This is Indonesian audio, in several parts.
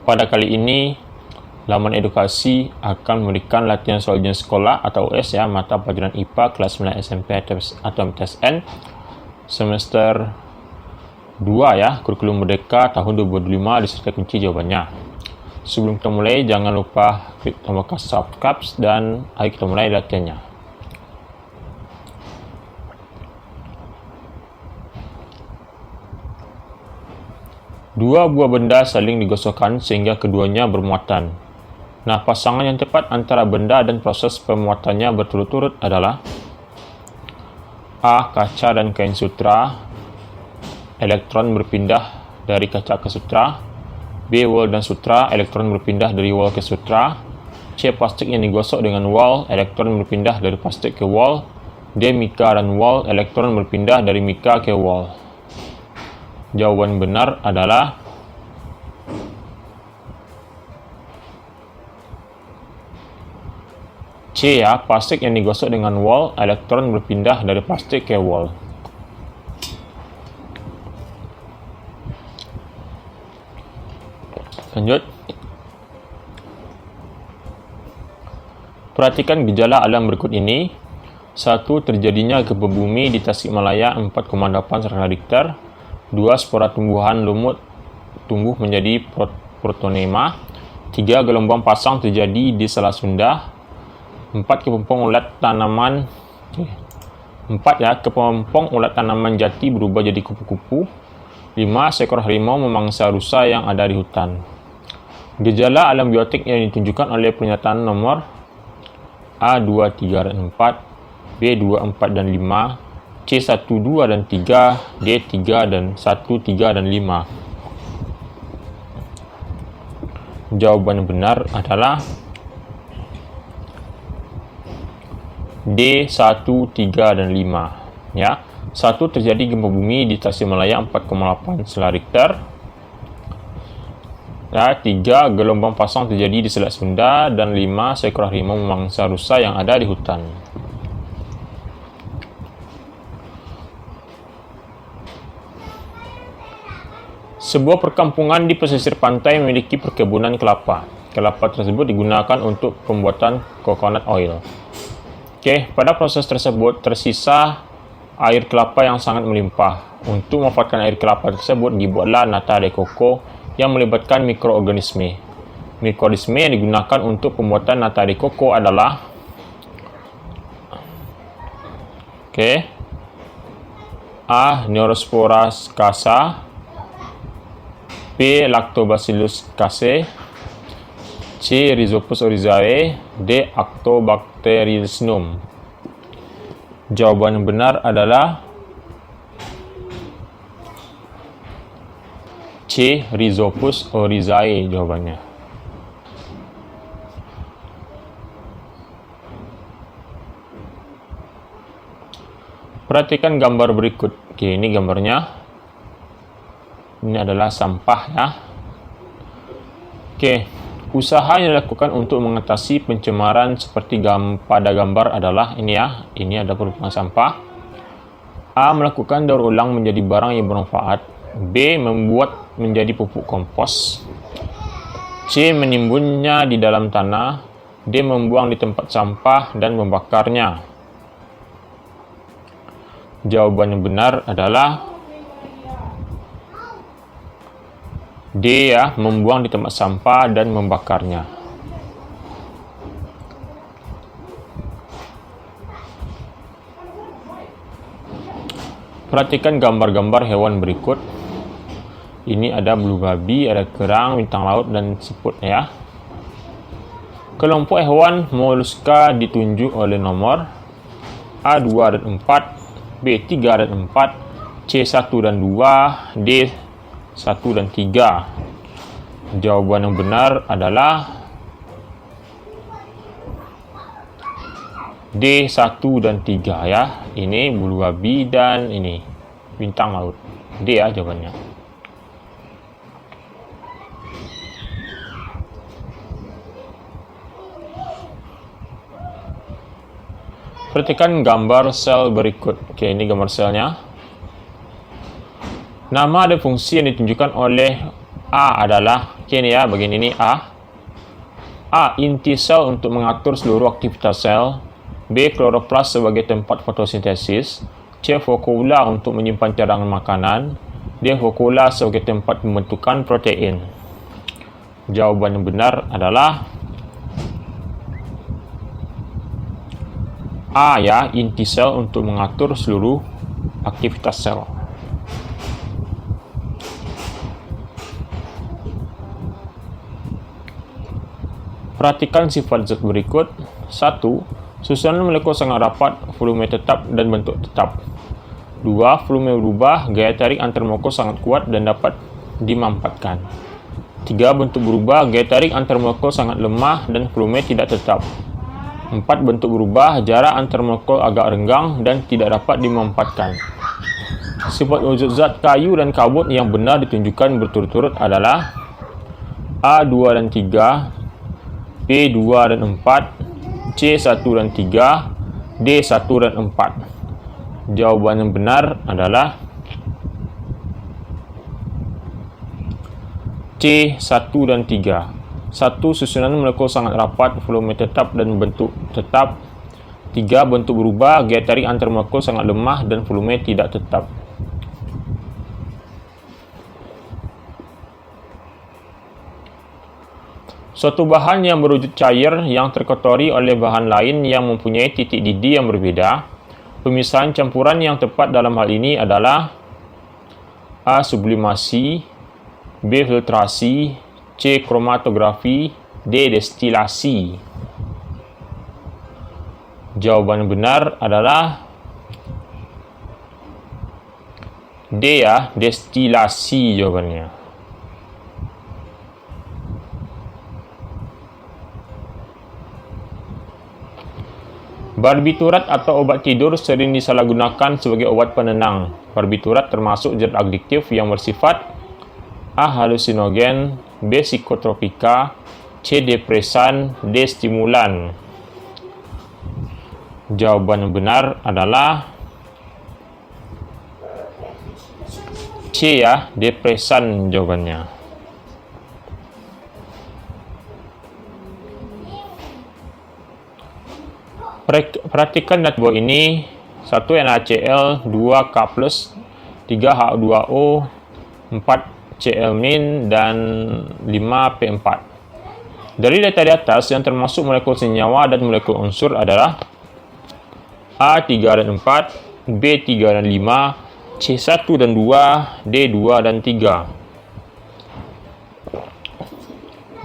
Pada kali ini, laman edukasi akan memberikan latihan soal ujian sekolah atau US ya, mata pelajaran IPA kelas 9 SMP atau MTSN semester 2 ya, kurikulum merdeka tahun 2025 disertai kunci jawabannya. Sebelum kita mulai, jangan lupa klik tombol subscribe dan ayo kita mulai latihannya. Dua buah benda saling digosokkan sehingga keduanya bermuatan. Nah, pasangan yang tepat antara benda dan proses pemuatannya berturut-turut adalah A. Kaca dan kain sutra. Elektron berpindah dari kaca ke sutra. B. Wol dan sutra. Elektron berpindah dari wol ke sutra. C. Plastik yang digosok dengan wol. Elektron berpindah dari plastik ke wol. D. Mika dan wol. Elektron berpindah dari mika ke wol. Jawaban benar adalah C ya, plastik yang digosok dengan wol, elektron berpindah dari plastik ke wol. Lanjut. Perhatikan gejala alam berikut ini. 1. Terjadinya gempa bumi di Tasikmalaya 4,8 skala Richter. 2. Spora tumbuhan lumut tumbuh menjadi protonema. 3. Gelombang pasang terjadi di Selat Sunda. 4. Kepompong ulat tanaman jati berubah jadi kupu-kupu. 5. Seekor harimau memangsa rusa yang ada di hutan. Gejala alam biotik yang ditunjukkan oleh pernyataan nomor A 2, 3, dan 4, B 2, 4, dan 5, C 1, 2, dan 3, D 3, dan 1, 3, dan 5. Jawaban benar adalah D 1, 3, dan 5 ya. 1. Terjadi gempa bumi di Tasikmalaya 4,8 skala Richter. Ya, 3. Gelombang pasang terjadi di Selat Sunda. Dan 5. Seekor harimau memangsa rusa yang ada di hutan. Sebuah perkampungan di pesisir pantai memiliki perkebunan kelapa. Kelapa tersebut digunakan untuk pembuatan coconut oil. Pada proses tersebut tersisa air kelapa yang sangat melimpah. Untuk memanfaatkan air kelapa tersebut dibuatlah nata de coco yang melibatkan mikroorganisme. Mikroorganisme yang digunakan untuk pembuatan nata de coco adalah A. Neurospora casa. B. Lactobacillus casei. C. Rhizopus oryzae. D. Actobacterium. Jawaban yang benar adalah C. Rhizopus oryzae jawabannya. Perhatikan gambar berikut. Ini gambarnya. Ini adalah sampah ya. Usaha yang dilakukan untuk mengatasi pencemaran seperti pada gambar adalah ini ya. Ini ada perubahan sampah. A. Melakukan daur ulang menjadi barang yang bermanfaat. B. Membuat menjadi pupuk kompos. C. Menimbunnya di dalam tanah. D. Membuang di tempat sampah dan membakarnya. Jawaban yang benar adalah D ya, membuang di tempat sampah dan membakarnya. Perhatikan gambar-gambar hewan berikut. Ini ada bulu babi, ada kerang, bintang laut, dan siput ya. Kelompok hewan moluska ditunjuk oleh nomor A 2 dan 4, B 3 dan 4, C 1 dan 2, D 1 dan 3. Jawaban yang benar adalah D 1 dan 3 ya. Ini bulu babi dan ini bintang laut. D ya jawabannya. Perhatikan gambar sel berikut. Ini gambar selnya. Nama dan fungsi yang ditunjukkan oleh A adalah Oke nih ya, bagian ini A. A. Inti sel untuk mengatur seluruh aktivitas sel. B. Kloroplas sebagai tempat fotosintesis. C. Vakuola untuk menyimpan cadangan makanan. D. Vakuola sebagai tempat pembentukan protein. Jawaban yang benar adalah A ya, inti sel untuk mengatur seluruh aktivitas sel. Perhatikan sifat zat berikut. 1. Susunan molekul sangat rapat, volume tetap dan bentuk tetap. 2. Volume berubah, gaya tarik antar molekul sangat kuat dan dapat dimanfaatkan. 3. Bentuk berubah, gaya tarik antar molekul sangat lemah dan volume tidak tetap. 4. Bentuk berubah, jarak antar molekul agak renggang dan tidak dapat dimanfaatkan. Sifat wujud zat kayu dan karbon yang benar ditunjukkan berturut-turut adalah A. 2 dan 3, B. 2 dan 4, C. 1 dan 3, D. 1 dan 4. Jawaban yang benar adalah C. 1 dan 3. 1. Susunan molekul sangat rapat, volume tetap dan bentuk tetap. 3. Bentuk berubah, gaya tarik antar molekul sangat lemah dan volume tidak tetap. Suatu bahan yang berwujud cair yang terkotori oleh bahan lain yang mempunyai titik didih yang berbeda. Pemisahan campuran yang tepat dalam hal ini adalah A. Sublimasi, B. Filtrasi, C. Kromatografi, D. Destilasi. Jawaban yang benar adalah D ya, destilasi jawabannya. Barbiturat atau obat tidur sering disalahgunakan sebagai obat penenang. Barbiturat termasuk zat adiktif yang bersifat A. Halusinogen, B. Psikotropika, C. Depresan, D. Stimulan. Jawaban yang benar adalah C ya, depresan jawabannya. Perhatikan dat bawah ini. 1 NaCl, 2 K+, 3 H2O, 4 Cl- dan 5 P4. Dari data di atas yang termasuk molekul senyawa dan molekul unsur adalah A 3 dan 4, B 3 dan 5, C 1 dan 2, D 2 dan 3.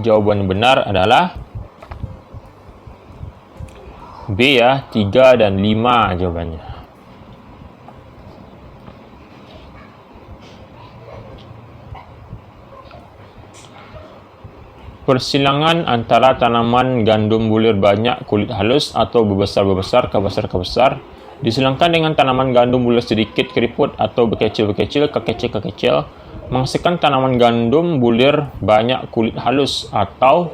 Jawaban yang benar adalah B ya, 3 dan 5 jawabannya. Persilangan antara tanaman gandum bulir banyak kulit halus atau berbesar-berbesar ke besar-besar disilangkan dengan tanaman gandum bulir sedikit keriput atau berkecil-berkecil ke kecil-kecil menghasilkan tanaman gandum bulir banyak kulit halus atau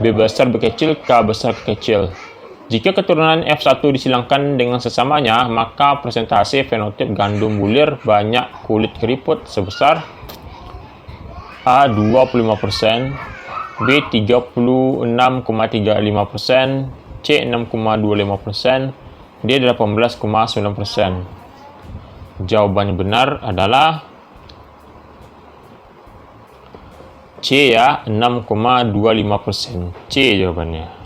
berbesar berkecil ke besar kecil. Jika keturunan F1 disilangkan dengan sesamanya, maka persentase fenotip gandum bulir banyak kulit keriput sebesar A 25%, B 36,35%, C 6,25%, D 18,9%. Jawaban yang benar adalah C ya, 6,25%. C jawabannya.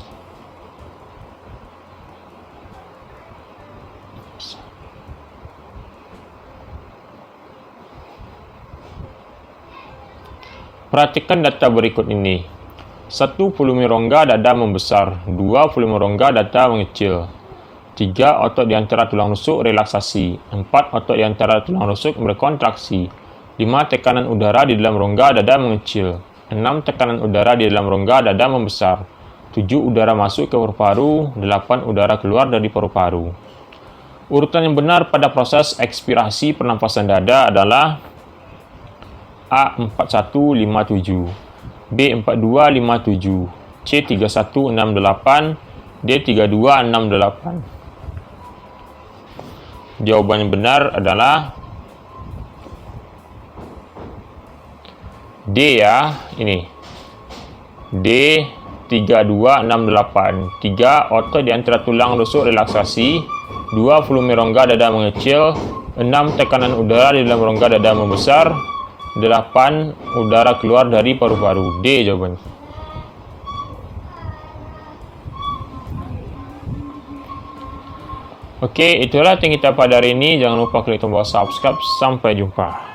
Perhatikan data berikut ini. 1. Volume rongga dada membesar. 2. Volume rongga dada mengecil. 3. Otot di antara tulang rusuk relaksasi. 4. Otot di antara tulang rusuk berkontraksi. 5. Tekanan udara di dalam rongga dada mengecil. 6. Tekanan udara di dalam rongga dada membesar. 7. Udara masuk ke paru-paru. 8. Udara keluar dari paru-paru. Urutan yang benar pada proses ekspirasi pernafasan dada adalah A 4157, B 4257, C 3168, D 3268. Jawaban yang benar adalah D ya, ini D 3268. 3. Otot di antara tulang rusuk relaksasi. 2. Volume rongga dada mengecil. 6. Tekanan udara di dalam rongga dada membesar. 8. Udara keluar dari paru-paru. D jawabannya. Oke, itulah yang kita pada hari ini. Jangan lupa klik tombol subscribe. Sampai jumpa.